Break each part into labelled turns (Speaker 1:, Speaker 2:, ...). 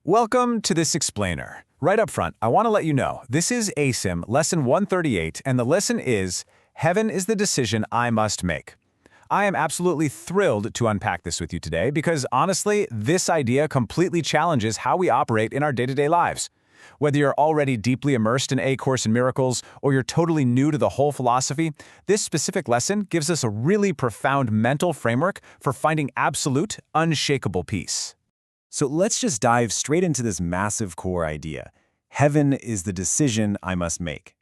Speaker 1: Welcome to this explainer. Right up front, I want to let you know, this is ACIM Lesson 138, and the lesson is, Heaven is the decision I must make. I am absolutely thrilled to unpack this with you today because, honestly, this idea completely challenges how we operate in our day-to-day lives. Whether you're already deeply immersed in A Course in Miracles or you're totally new to the whole philosophy, this specific lesson gives us a really profound mental framework for finding absolute, unshakable peace.
Speaker 2: So let's just dive straight into this massive core idea. Heaven is the decision I must make.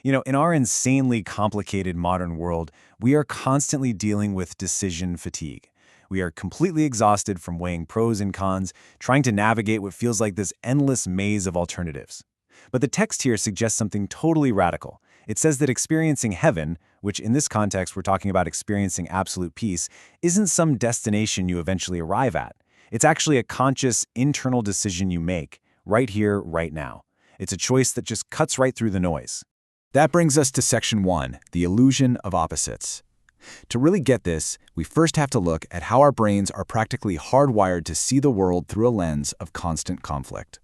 Speaker 2: In our insanely complicated modern world, we are constantly dealing with decision fatigue. We are completely exhausted from weighing pros and cons, trying to navigate what feels like this endless maze of alternatives. But the text here suggests something totally radical. It says that experiencing heaven, which in this context we're talking about experiencing absolute peace, isn't some destination you eventually arrive at. It's actually a conscious, internal decision you make, right here, right now. It's a choice that just cuts right through the noise. That brings us to Section 1, the illusion of opposites. To really get this, we first have to look at how our brains are practically hardwired to see the world through a lens of constant conflict.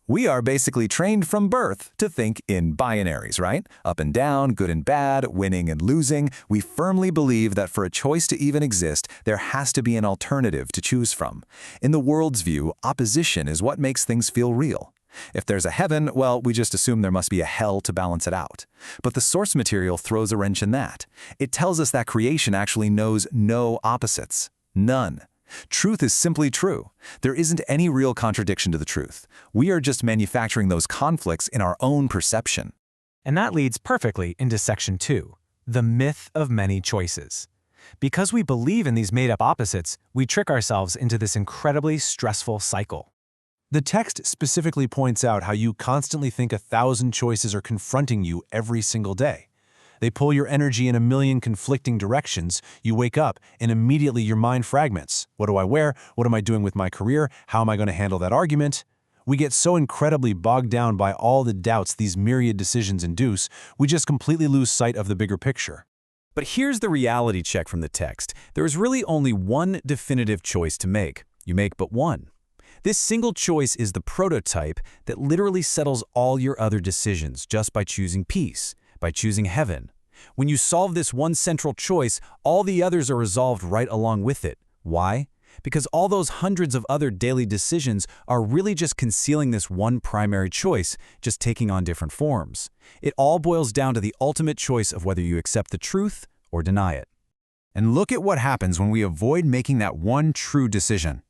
Speaker 1: We are basically trained from birth to think in binaries, right? Up and down, good and bad, winning and losing. We firmly believe that for a choice to even exist, there has to be an alternative to choose from. In the world's view, opposition is what makes things feel real. If there's a heaven, well, we just assume there must be a hell to balance it out. But the source material throws a wrench in that. It tells us that creation actually knows no opposites. None. Truth is simply true. There isn't any real contradiction to the truth. We are just manufacturing those conflicts in our own perception.
Speaker 3: And that leads perfectly into Section 2, the myth of many choices. Because we believe in these made-up opposites, we trick ourselves into this incredibly stressful cycle.
Speaker 4: The text specifically points out how you constantly think 1,000 choices are confronting you every single day. They pull your energy in a million conflicting directions. You wake up, and immediately your mind fragments. What do I wear? What am I doing with my career? How am I going to handle that argument? We get so incredibly bogged down by all the doubts these myriad decisions induce, we just completely lose sight of the bigger picture.
Speaker 2: But here's the reality check from the text. There is really only one definitive choice to make. You make but one. This single choice is the prototype that literally settles all your other decisions just by choosing peace, by choosing heaven. When you solve this one central choice, all the others are resolved right along with it. Why? Because all those hundreds of other daily decisions are really just concealing this one primary choice, just taking on different forms. It all boils down to the ultimate choice of whether you accept the truth or deny it. And look at what happens when we avoid making that one true decision.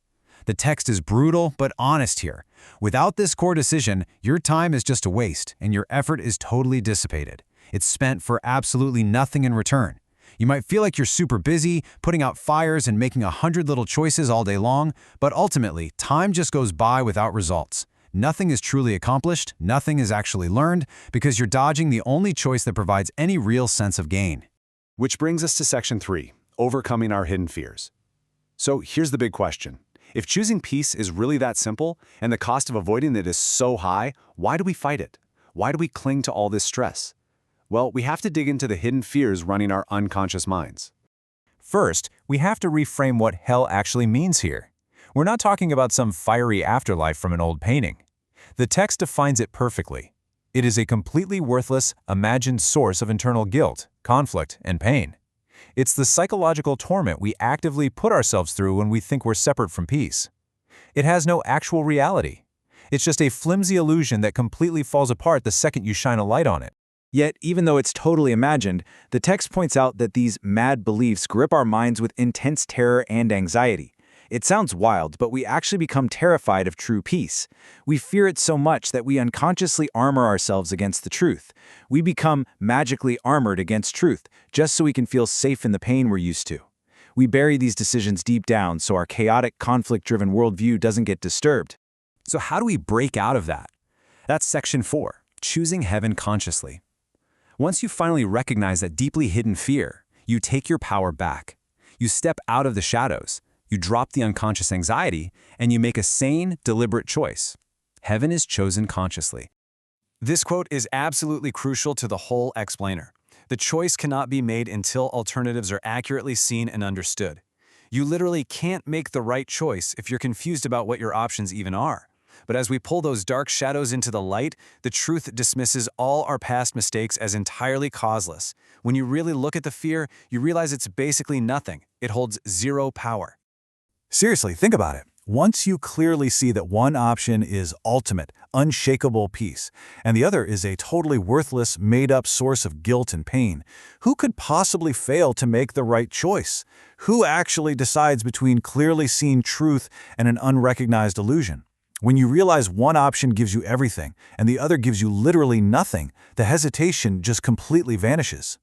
Speaker 2: The text is brutal but honest here. Without this core decision, your time is just a waste and your effort is totally dissipated. It's spent for absolutely nothing in return. You might feel like you're super busy, putting out fires and making 100 little choices all day long, but ultimately, time just goes by without results. Nothing is truly accomplished, nothing is actually learned, because you're dodging the only choice that provides any real sense of gain.
Speaker 1: Which brings us to Section 3, overcoming our hidden fears. So here's the big question. If choosing peace is really that simple, and the cost of avoiding it is so high, why do we fight it? Why do we cling to all this stress? Well, we have to dig into the hidden fears running our unconscious minds.
Speaker 2: First, we have to reframe what hell actually means here. We're not talking about some fiery afterlife from an old painting. The text defines it perfectly. It is a completely worthless, imagined source of internal guilt, conflict, and pain. It's the psychological torment we actively put ourselves through when we think we're separate from peace. It has no actual reality. It's just a flimsy illusion that completely falls apart the second you shine a light on it. Yet, even though it's totally imagined, the text points out that these mad beliefs grip our minds with intense terror and anxiety. It sounds wild, but we actually become terrified of true peace. We fear it so much that we unconsciously armor ourselves against the truth. We become magically armored against truth, just so we can feel safe in the pain we're used to. We bury these decisions deep down so our chaotic, conflict-driven worldview doesn't get disturbed. So how do we break out of that? That's Section 4, choosing heaven consciously. Once you finally recognize that deeply hidden fear, you take your power back. You step out of the shadows. You drop the unconscious anxiety, and you make a sane, deliberate choice. Heaven is chosen consciously.
Speaker 1: This quote is absolutely crucial to the whole explainer. The choice cannot be made until alternatives are accurately seen and understood. You literally can't make the right choice if you're confused about what your options even are.
Speaker 2: But as we pull those dark shadows into the light, the truth dismisses all our past mistakes as entirely causeless. When you really look at the fear, you realize it's basically nothing. It holds zero power.
Speaker 1: Seriously, think about it. Once you clearly see that one option is ultimate, unshakable peace, and the other is a totally worthless, made-up source of guilt and pain, who could possibly fail to make the right choice? Who actually decides between clearly seen truth and an unrecognized illusion? When you realize one option gives you everything and the other gives you literally nothing, the hesitation just completely vanishes.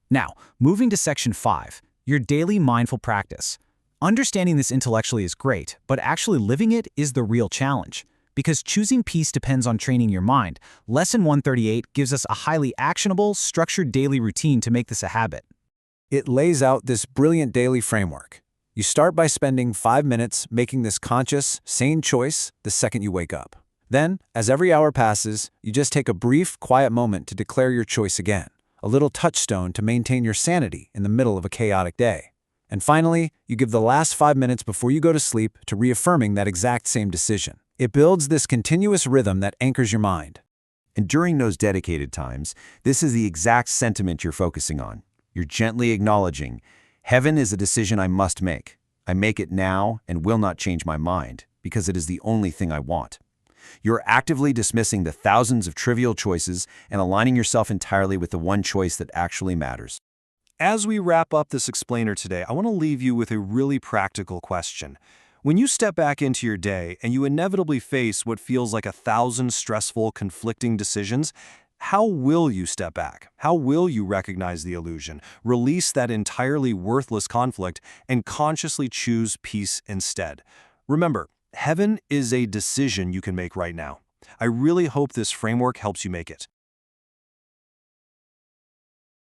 Speaker 3: Now, moving to Section 5, your daily mindful practice. Understanding this intellectually is great, but actually living it is the real challenge. Because choosing peace depends on training your mind, Lesson 138 gives us a highly actionable, structured daily routine to make this a habit.
Speaker 1: It lays out this brilliant daily framework. You start by spending 5 minutes making this conscious, sane choice the second you wake up. Then, as every hour passes, you just take a brief, quiet moment to declare your choice again, a little touchstone to maintain your sanity in the middle of a chaotic day. And finally, you give the last 5 minutes before you go to sleep to reaffirming that exact same decision. It builds this continuous rhythm that anchors your mind.
Speaker 5: And during those dedicated times, this is the exact sentiment you're focusing on. You're gently acknowledging, heaven is a decision I must make. I make it now and will not change my mind, because it is the only thing I want. You're actively dismissing the thousands of trivial choices and aligning yourself entirely with the one choice that actually matters.
Speaker 4: As we wrap up this explainer today, I want to leave you with a really practical question. When you step back into your day and you inevitably face what feels like 1,000 stressful, conflicting decisions, how will you step back? How will you recognize the illusion, release that entirely worthless conflict, and consciously choose peace instead? Remember, heaven is a decision you can make right now. I really hope this framework helps you make it.